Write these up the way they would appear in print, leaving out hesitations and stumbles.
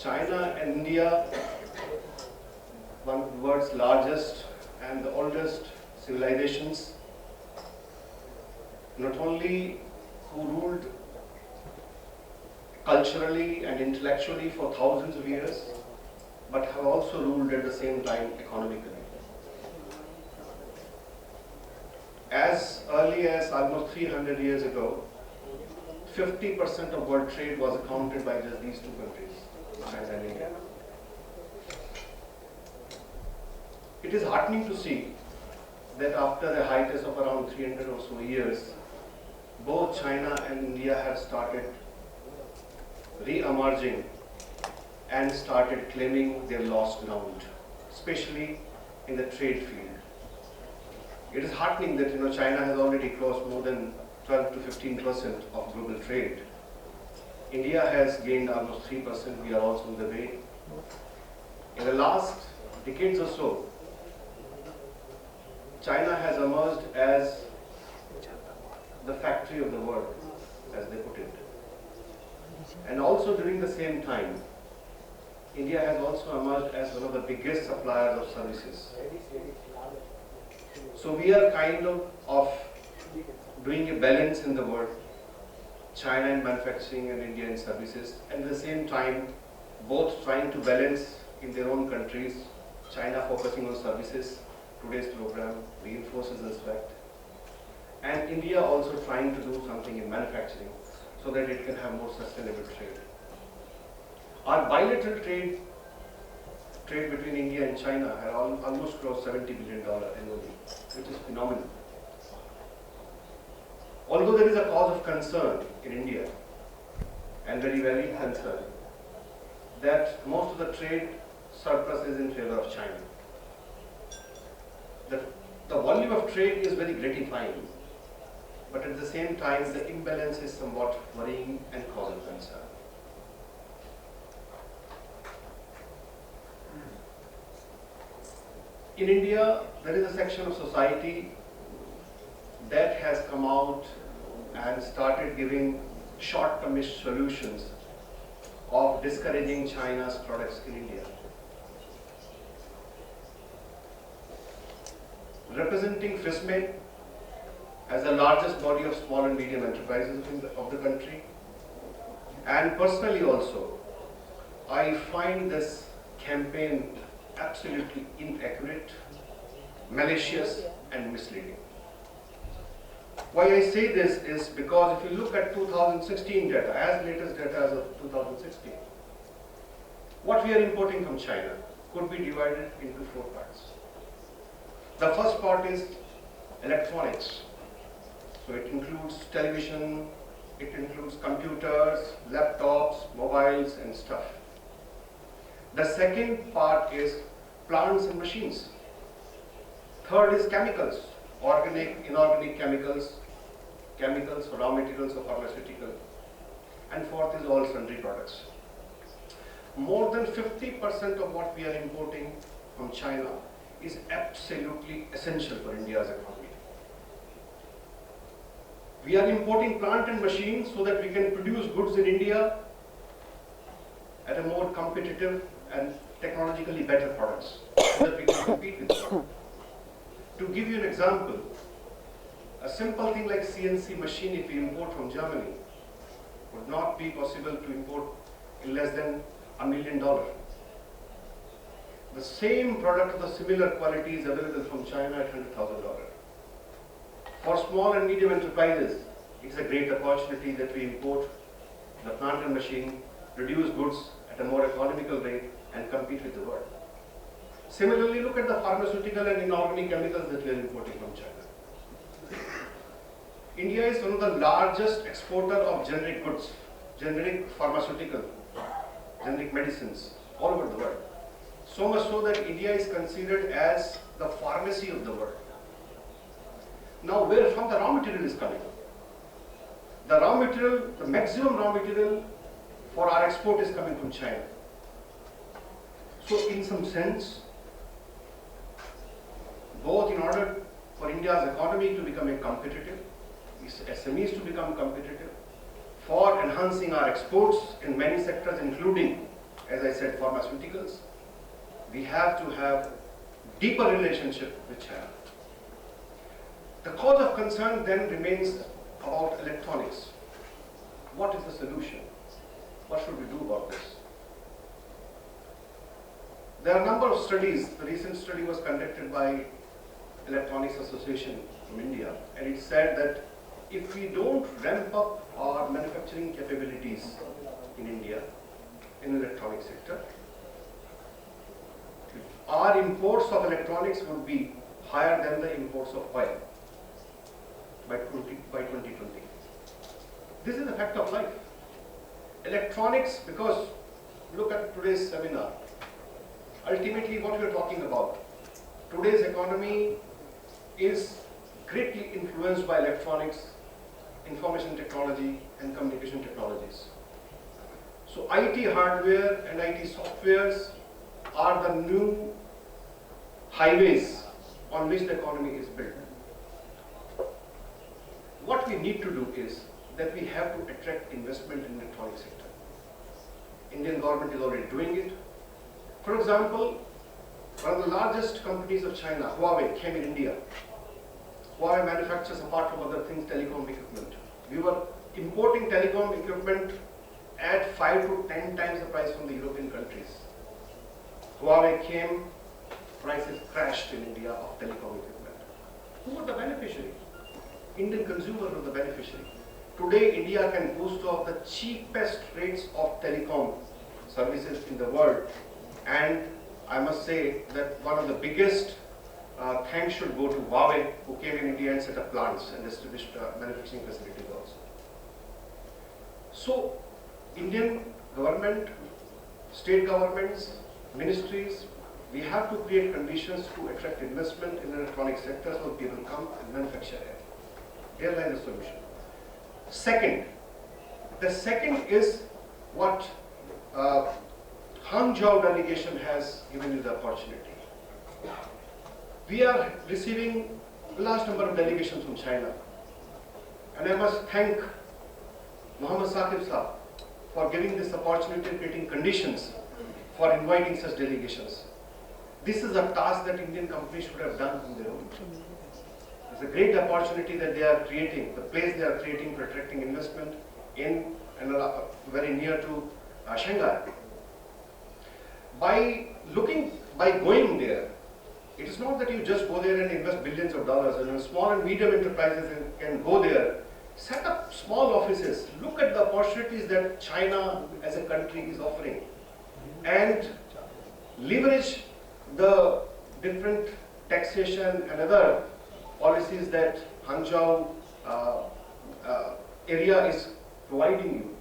China and India, one of the world's largest and the oldest civilizations, not only who ruled culturally and intellectually for thousands of years, but have also ruled at the same time economically. As early as almost 300 years ago, 50% of world trade was accounted by just these two countries, China and India. It is heartening to see that after a hiatus of around 300 or so years, both China and India have started re-emerging and started claiming their lost ground, especially in the trade field. It is heartening that China has already crossed more than 12 to 15% of global trade. India has gained almost 3%. We are also on the way. In the last decades or so, China has emerged as the factory of the world, as they put it. And also during the same time, India has also emerged as one of the biggest suppliers of services. So we are kind of doing a balance in the world, China in manufacturing and India in services, and at the same time, both trying to balance in their own countries, China focusing on services. Today's program reinforces this fact. And India also trying to do something in manufacturing so that it can have more sustainable trade. Our bilateral trade between India and China had almost crossed $70 billion annually, which is phenomenal. Although there is a cause of concern in India, and very valid concern, that most of the trade surplus is in favor of China. The volume of trade is very gratifying, but at the same time, the imbalance is somewhat worrying and cause of concern. In India, there is a section of society that has come out and started giving short-termist solutions of discouraging China's products in India. Representing FISME as the largest body of small and medium enterprises of the country, and personally also, I find this campaign absolutely inaccurate, malicious and misleading. Why I say this is because if you look at 2016 data, as latest data as of 2016, what we are importing from China could be divided into four parts. The first part is electronics. So it includes television, it includes computers, laptops, mobiles and stuff. The second part is plants and machines. Third is chemicals, organic, inorganic chemicals, raw materials of pharmaceutical. And fourth is all sundry products. More than 50% of what we are importing from China is absolutely essential for India's economy. We are importing plant and machines so that we can produce goods in India at a more competitive and technologically better products so that we can compete with them. To give you an example, a simple thing like CNC machine if we import from Germany would not be possible to import in less than $1 million. The same product of the similar quality is available from China at $100,000. For small and medium enterprises, it's a great opportunity that we import the plant and machine, produce goods at a more economical rate and compete with the world. Similarly, look at the pharmaceutical and inorganic chemicals that we are importing from China. India is one of the largest exporter of generic goods, generic pharmaceutical, generic medicines all over the world. So much so that India is considered as the pharmacy of the world. Now, where from the raw material is coming? The raw material, the maximum raw material for our export is coming from China. So in some sense, both in order for India's economy to become competitive, SMEs to become competitive, for enhancing our exports in many sectors including as I said, pharmaceuticals. We have to have deeper relationship with China. The cause of concern then remains about electronics. What is the solution? What should we do about this? There are a number of studies. The recent study was conducted by Electronics Association from India, and it said that if we don't ramp up our manufacturing capabilities in India, in the electronic sector, our imports of electronics would be higher than the imports of oil by 2020. This is a fact of life. Electronics, because look at today's seminar, ultimately what we are talking about, today's economy is greatly influenced by electronics, information technology and communication technologies. So IT hardware and IT softwares are the new highways on which the economy is built. What we need to do is that we have to attract investment in the electronic sector. Indian government is already doing it. For example, one of the largest companies of China, Huawei, came in India. Huawei manufactures, apart from other things, telecom equipment. We were importing telecom equipment at 5 to 10 times the price from the European countries. Huawei came, prices crashed in India of telecom equipment. Who was the beneficiary? Indian consumers were the beneficiary. Today, India can boast of the cheapest rates of telecom services in the world, and I must say that one of the biggest thanks should go to Huawei, who came in India and set up plants and established manufacturing facilities also. So, Indian government, state governments, ministries, we have to create conditions to attract investment in the electronic sector so people come and manufacture here. There lies the solution. Second, the second is what Hangzhou delegation has given you the opportunity. We are receiving a large number of delegations from China, and I must thank Mohammed Saqib Saab for giving this opportunity and creating conditions for inviting such delegations. This is a task that Indian companies should have done on their own. It's a great opportunity that they are creating, the place they are creating for attracting investment in and very near to Shanghai. By going there, it is not that you just go there and invest billions of dollars. And small and medium enterprises can go there, set up small offices, look at the opportunities that China as a country is offering, and leverage the different taxation and other policies that Hangzhou area is providing you.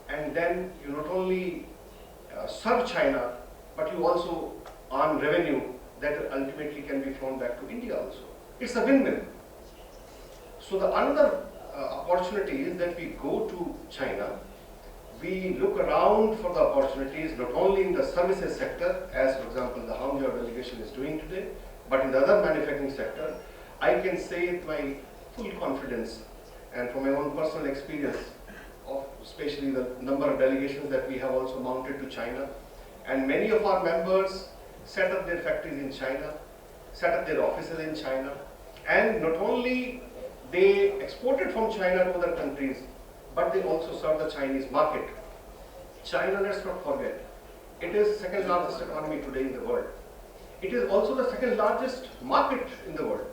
And then you not only serve China, but you also earn revenue that ultimately can be flown back to India also. It's a win-win. So the another opportunity is that we go to China, we look around for the opportunities not only in the services sector, as for example the Hangzhou delegation is doing today, but in the other manufacturing sector. I can say with my full confidence and from my own personal experience of especially the number of delegations that we have also mounted to China, and many of our members set up their factories in China, set up their offices in China, and not only they exported from China to other countries, but they also serve the Chinese market. China, let's not forget, it is the second largest economy today in the world. It is also the second largest market in the world.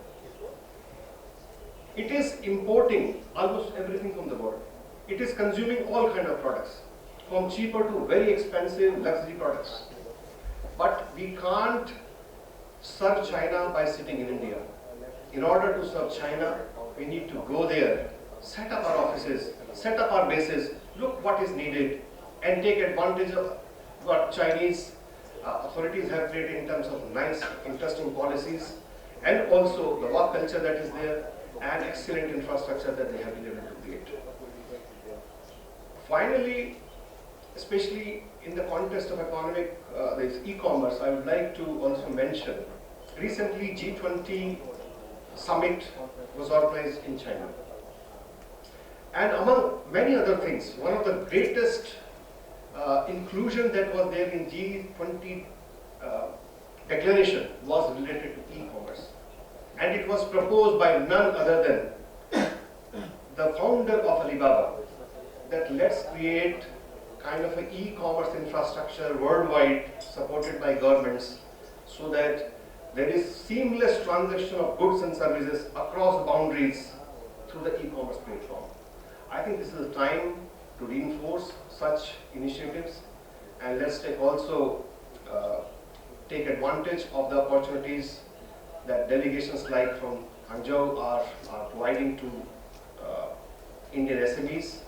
It is importing almost everything from the world. It is consuming all kinds of products, from cheaper to very expensive luxury products. But we can't serve China by sitting in India. In order to serve China, we need to go there, set up our offices, set up our bases, look what is needed, and take advantage of what Chinese authorities have created in terms of nice, interesting policies, and also the work culture that is there, and excellent infrastructure that they have been able to create. Finally, especially in the context of economic, this e-commerce, I would like to also mention, recently G20 Summit was organized in China. And among many other things, one of the greatest inclusion that was there in G20 declaration was related to e-commerce. And it was proposed by none other than the founder of Alibaba, that let's create kind of an e-commerce infrastructure worldwide supported by governments so that there is seamless transaction of goods and services across boundaries through the e-commerce platform. I think this is the time to reinforce such initiatives, and let's take advantage of the opportunities that delegations like from Hangzhou are providing to Indian SMEs.